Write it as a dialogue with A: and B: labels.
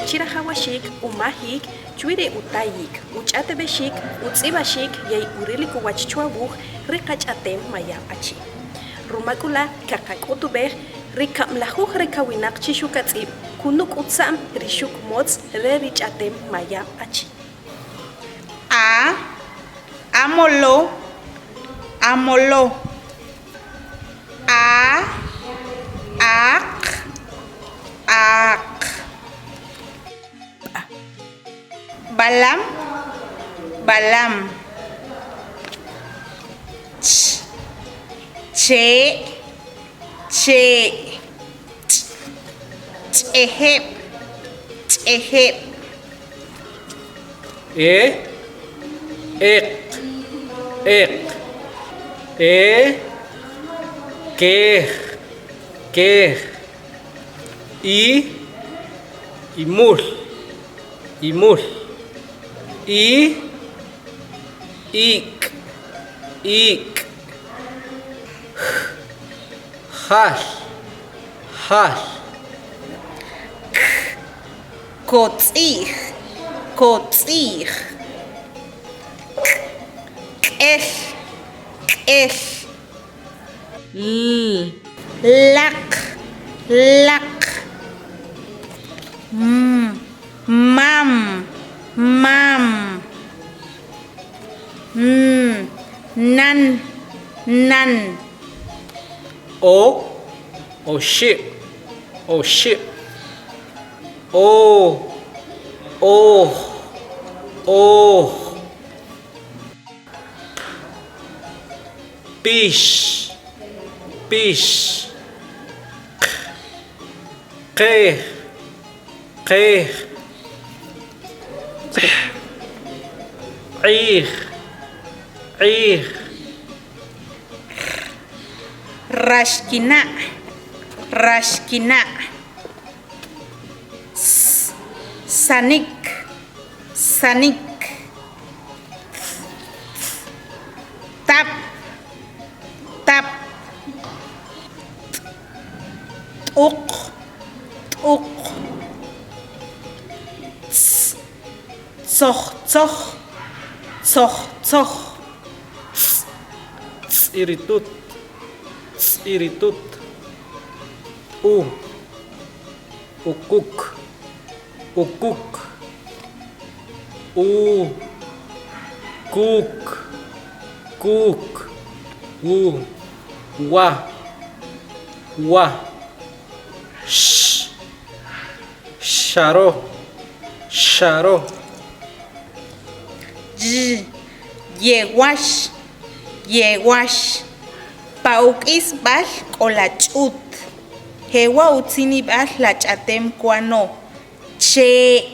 A: Chirahawashik, umahik, chuire utayik, uchatebeshik, utzibashik, yay uriliko wachchuabuj, rikachatem maya achi. Rumakula kakakutubej, rikamlajuj rikawinak chishukatzib, kunuk utsam rishuk mots rerichatem maya achi.
B: Amolo, amolo. Ak. Balam, balam. Che. Ehep.
C: Ek. Keh. Imul. Ik. Hal.
B: Kotzich. Kel. Lak. Mam. Nan.
C: Ship. Pish. Qeh. Ir.
B: Rashkina. Sanik. Tap. Tuk. Tsoch.
C: Tsiritut. Ukuk. Kuk. Wa. Sharo.
B: Yewash. Paukis bal kolachut. Hewa utsini bal lachatem kwano. Che.